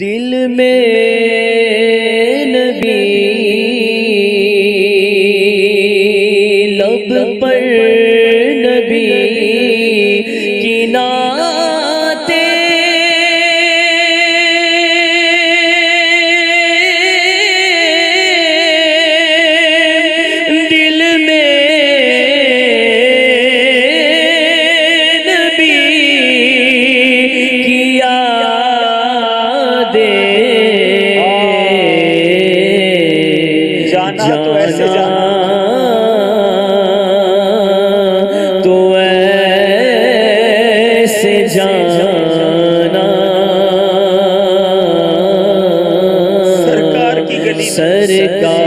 دل میں نبی لب پر نبی کی نعتیں دل میں نبی کی جانا تو ایسے جانا تو ایسے جانا سرکار کی گلی سرکار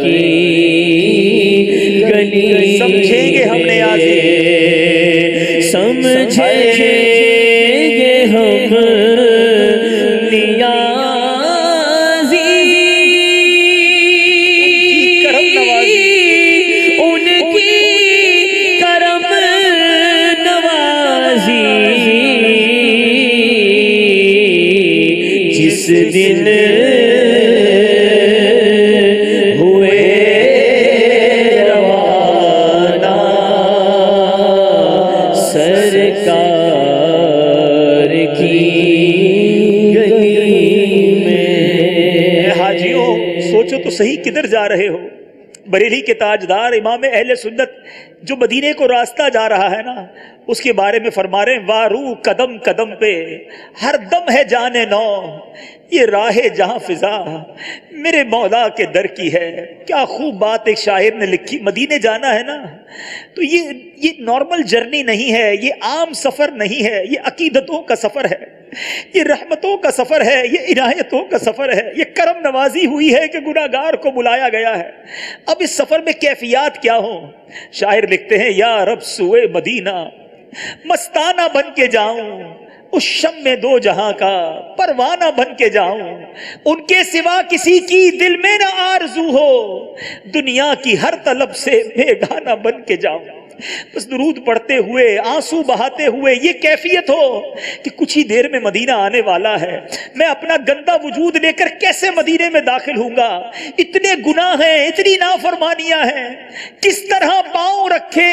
کی گلی سمجھیں گے ہم نے آج سمجھیں گے ہم جس دن ہوئے روانہ سرکار کی گلی میں۔ حاجیوں سوچو تو صحیح کدھر جا رہے ہو؟ بریلی کے تاجدار امام اہل سنت جو مدینے کو راستہ جا رہا ہے نا، اس کے بارے میں فرما رہے ہیں وارو قدم قدم پہ ہر دم ہے جانے نو، یہ راہ جہاں فضا میرے مولا کے در کی ہے۔ کیا خوب بات ایک شاعر نے لکھی، مدینے جانا ہے نا تو یہ نارمل جرنی نہیں ہے، یہ عام سفر نہیں ہے، یہ عقیدتوں کا سفر ہے، یہ رحمتوں کا سفر ہے، یہ عنایتوں کا سفر ہے، یہ کرم نوازی ہوئی ہے کہ گناہگار کو بلایا گیا ہے۔ اب اس سفر میں کیفیات کیا ہوں؟ شاعر لکھتے ہیں یا رب سوئے مدینہ مستانہ بن کے جاؤں، اس شم میں دو جہاں کا پروانہ بن کے جاؤں، ان کے سوا کسی کی دل میں نہ آرزو ہو، دنیا کی ہر طلب سے بیگانہ بن کے جاؤں۔ بس درود پڑھتے ہوئے آنسو بہاتے ہوئے یہ کیفیت ہو کہ کچھ ہی دیر میں مدینہ آنے والا ہے، میں اپنا گندا وجود لے کر کیسے مدینے میں داخل ہوں گا؟ اتنے گناہ ہیں، اتنی نافرمانیاں ہیں، کس طرح پاؤں رکھے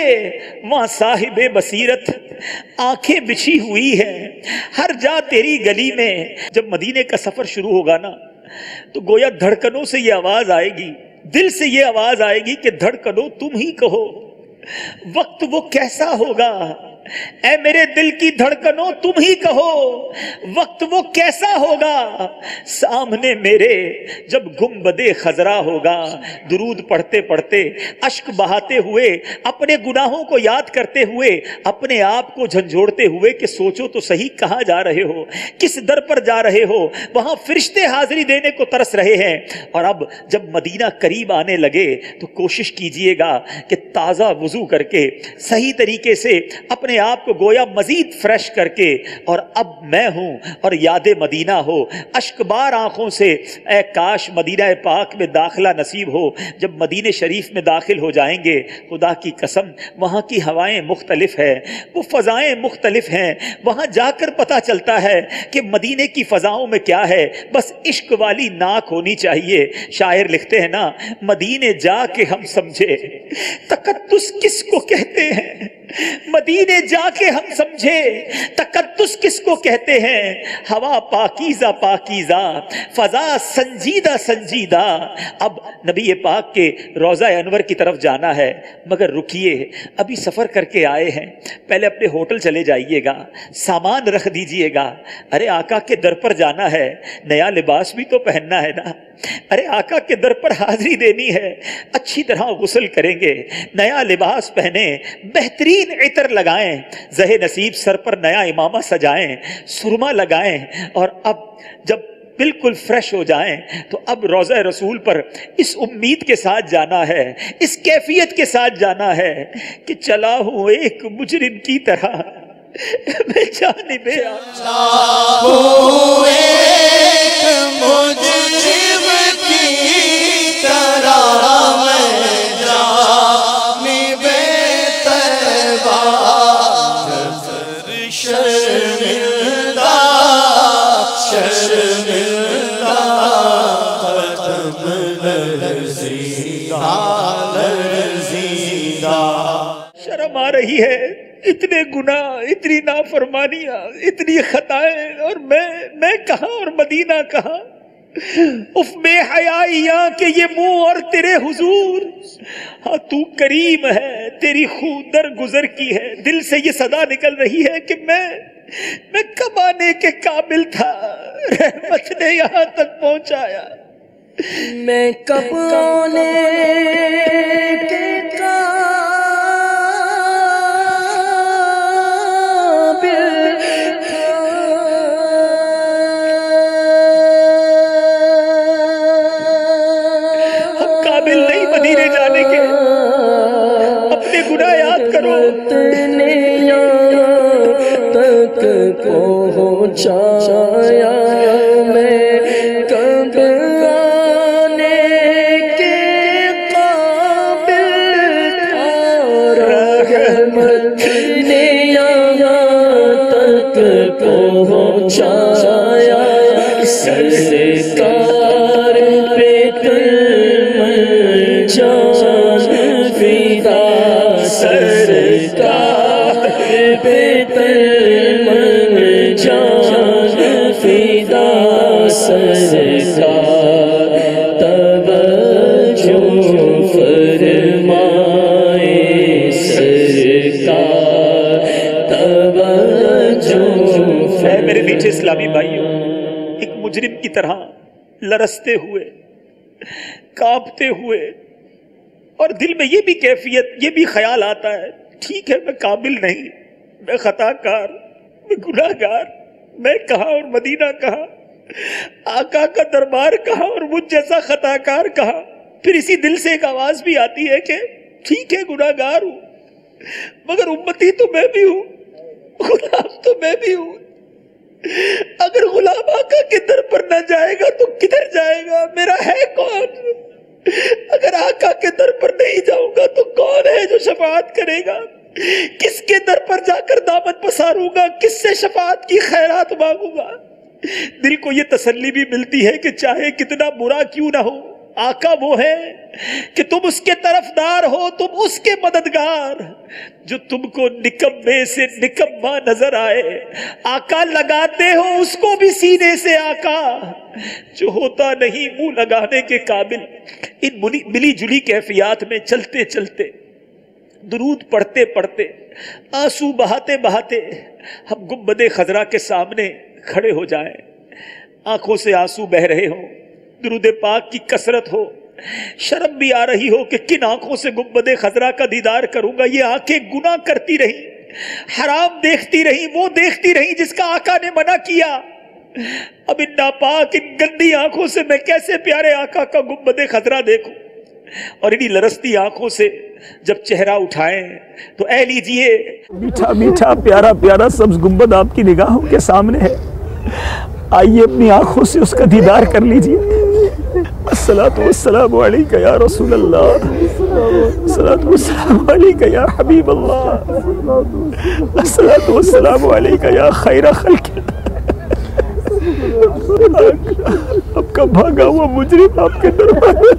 وہاں صاحب بصیرت آنکھیں بچھی ہوئی ہیں ہر جا تیری گلی میں۔ جب مدینے کا سفر شروع ہوگا نا تو گویا دھڑکنوں سے یہ آواز آئے گی، دل سے یہ آواز آئے گی کہ دھڑکنوں تم ہی کہو وقت وہ کیسا ہوگا، اے میرے دل کی دھڑکنوں تم ہی کہو وقت وہ کیسا ہوگا، سامنے میرے جب گنبد خضرا ہوگا۔ درود پڑھتے پڑھتے اشک بہاتے ہوئے اپنے گناہوں کو یاد کرتے ہوئے اپنے آپ کو جھنجھوڑتے ہوئے کہ سوچو تو صحیح کہاں جا رہے ہو، کس در پر جا رہے ہو؟ وہاں فرشتے حاضری دینے کو ترس رہے ہیں، اور اب جب مدینہ قریب آنے لگے تو کوشش کیجئے گا کہ تازہ وضو کر کے صحیح طریقے سے اپنے آپ کو گویا مزید فریش کر کے، اور اب میں ہوں اور یاد مدینہ ہو، اشکبار آنکھوں سے اے کاش مدینہ پاک میں داخلہ نصیب ہو۔ جب مدینہ شریف میں داخل ہو جائیں گے خدا کی قسم وہاں کی ہوائیں مختلف ہیں، وہ فضائیں مختلف ہیں، وہاں جا کر پتہ چلتا ہے کہ مدینے کی فضاؤں میں کیا ہے، بس عشق والی ناک ہونی چاہیے۔ شاعر لکھتے ہیں نا مدینے جا کے ہم سمجھے تقدس کس کو کہتے ہیں، مدینے جا کے ہم سمجھے تقدس کس کو کہتے ہیں، ہوا پاکیزہ پاکیزہ فضا سنجیدہ سنجیدہ۔ اب نبی پاک کے روضہ انور کی طرف جانا ہے، مگر رکیے، ابھی سفر کر کے آئے ہیں، پہلے اپنے ہوٹل چلے جائیے گا، سامان رکھ دیجئے گا۔ ارے آقا کے در پر جانا ہے، نیا لباس بھی تو پہننا ہے نا، ارے آقا کے در پر حاضری دینی ہے، اچھی طرح غسل کریں گے، نیا لباس پہنیں، بہترین عطر لگائیں، زہ نصیب سر پر نیا امامہ سجائیں، سرما لگائیں، اور اب جب بالکل فریش ہو جائیں تو اب روضہ رسول پر اس امید کے ساتھ جانا ہے، اس کیفیت کے ساتھ جانا ہے کہ چلا ہوں ایک مجرم کی طرح میں جانب شرمندہ قدم لرزیدہ لرزیدہ. شرم آ رہی ہے، اتنے گناہ، اتنی نافرمانیاں، اتنی خطائیں، اور میں کہاں اور مدینہ کہاں. اف بے حیائیاں کہ یہ منہ اور تیرے حضور. ہاں تو کریم ہے، تیری خو در گزر کی ہے. دل سے یہ صدا نکل رہی ہے کہ میں کب آنے کے قابل تھا، رحمت نے یہاں تک پہنچایا. میں کب آنے کے قابل نہیں مدینے جانے کے. اپنے گناہ یاد کرو. تک پہنچایا میں کب آنے کے قابل تھا، رحمت نے یہاں تک پہنچایا. سرکار پہ جان فدا، سرکار پہ جان فدا، سرکار توجہ فرمائے، سرکار توجہ فرمائے. میرے میٹھے اسلامی بھائیوں، ایک مجرم کی طرح لرزتے ہوئے، کانپتے ہوئے، اور دل میں یہ بھی کیفیت، یہ بھی خیال آتا ہے، ٹھیک ہے میں قابل نہیں، میں خطا کار، میں گناہ گار، میں کہاں اور مدینہ کہاں، آقا کا دربار کہاں اور مجھ جیسا خطا کار کہاں. پھر اسی دل سے ایک آواز بھی آتی ہے کہ ٹھیک ہے گناہ گار ہوں، مگر امتی تو میں بھی ہوں، غلام تو میں بھی ہوں. اگر غلام آقا کے در پر نہ جائے گا تو کدھر جائے گا؟ میرا ہے کون؟ اگر آقا کے در پر نہیں جاؤں گا تو کون ہے جو شفاعت کرے گا؟ کس کے در پر جا کر دامن پساروں گا؟ کس سے شفاعت کی خیرات مانگوں گا؟ دل کو یہ تسلی بھی ملتی ہے کہ چاہے کتنا برا کیوں نہ ہو، آقا وہ ہے کہ تم اس کے طرفدار ہو، تم اس کے مددگار. جو تم کو نکمے سے نکما نظر آئے، آقا لگاتے ہو اس کو بھی سینے سے. آقا جو ہوتا نہیں منہ لگانے کے قابل. ان ملی جلی کیفیات میں چلتے چلتے، درود پڑھتے پڑھتے، آنسو بہاتے بہاتے ہم گنبد خضرا کے سامنے کھڑے ہو جائیں. آنکھوں سے آنسو بہ رہے ہوں، درود پاک کی کثرت ہو، شرم بھی آ رہی ہو کہ کن آنکھوں سے گنبد خضرا کا دیدار کروں گا. یہ آنکھیں گناہ کرتی رہی، حرام دیکھتی رہی، وہ دیکھتی رہی جس کا آقا نے منع کیا. اب ان ناپاک، ان گندی آنکھوں سے میں کیسے پیارے آقا کا گنبد خضرا دیکھوں؟ اور انہی لرزتی آنکھوں سے جب چہرہ اٹھائیں تو اے لیجئے، میٹھا میٹھا پیارا پیارا سبز گنبد آپ کی نگاہوں کے سامنے ہے. آئیے اپنی آنکھوں سے اس کا دیدار کر لیجئے. الصلاۃ والسلام علیک یا رسول اللہ، الصلاۃ والسلام علیک یا حبیب اللہ، الصلاۃ والسلام علیک یا خیر خلق. آپ کا بھاگا ہوا مجرم آپ کے دربار میں.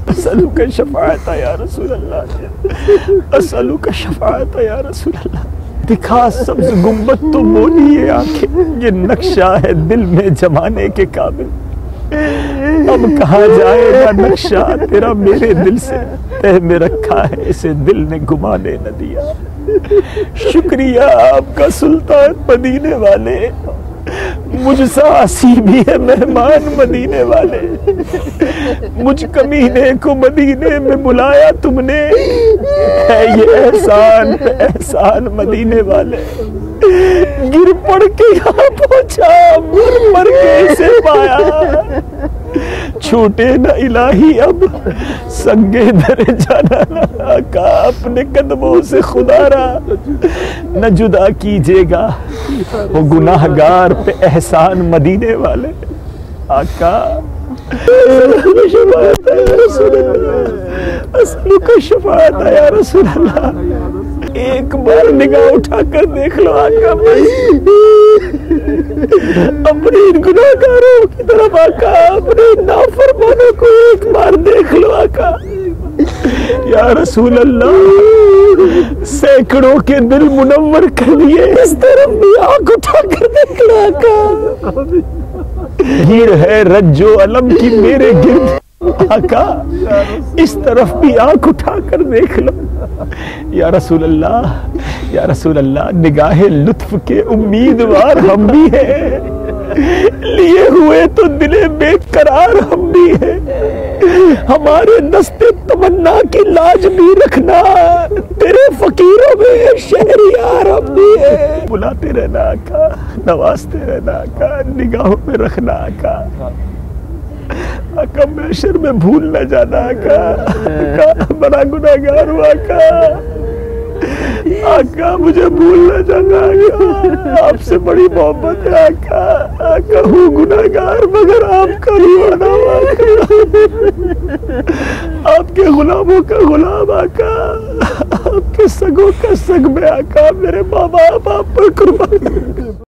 اسألوک شفاعت یا رسول اللہ، اسألوک شفاعت یا رسول اللہ. دکھا سبز گنبد تو بولی یہ آنکھیں، یہ نقشہ ہے دل میں جمانے کے قابل. اب کہاں جائے گا نقشہ تیرا میرے دل سے، تہ میں رکھا ہے اسے دل نے گمانے نہ دیا. شکریہ آپ کا سلطان مدینے والے، مجھ سا آسی بھی ہے مہمان مدینے والے. مجھ کمینے کو مدینے میں بلایا تم نے، ہے یہ احسان پہ احسان مدینے والے. گر پڑ کے یہاں پہنچا، مر مر کے اسے پایا. چھوٹے نہ الہی اب سنگے در جانا، آقا اپنے قدموں سے خدا را نہ جدا کیجیے گا. وہ گناہگار پہ احسان مدینے والے. آقا اسألوک شفاعت یا رسول اللہ. ایک ایک بار نگاہ اٹھا کر دیکھ لو آقا، اپنے ان گناہگاروں کی طرف آقا، اپنے نافرمانوں کو ایک بار دیکھ لو آقا۔ یا رسول اللہ، سینکڑوں کے دل منور کر دیے، اس طرف بھی آنکھ اٹھا کر دیکھ لو آقا۔ گیر ہے رج و علم کی میرے گرد آقا، اس طرف بھی آنکھ اٹھا کر دیکھ لو۔ یا رسول اللہ، یا رسول اللہ، نگاہ لطف کے امیدوار ہم بھی ہیں، لیے ہوئے تو دل بے قرار ہم بھی ہیں، ہمارے دست تمنا کی لاج بھی رکھنا، تیرے فقیروں میں شہریار ہم بھی ہیں۔ بلاتے رہنا آقا، نوازتے رہنا آقا، نگاہوں میں رکھنا آقا۔ آقا محشر میں بھول نہ جانا آقا، آقا بڑا گناہگار ہوں آقا، آقا مجھے بھول نہ جانا آقا، آپ سے بڑی محبت ہے آقا، آقا ہوں گناہگار مگر آپ کا دیوانہ آقا، آپ کے غلاموں کا غلام آقا، آپ کے سگوں کا سگ میں آقا، میرے ماں باپ آپ پر قربان۔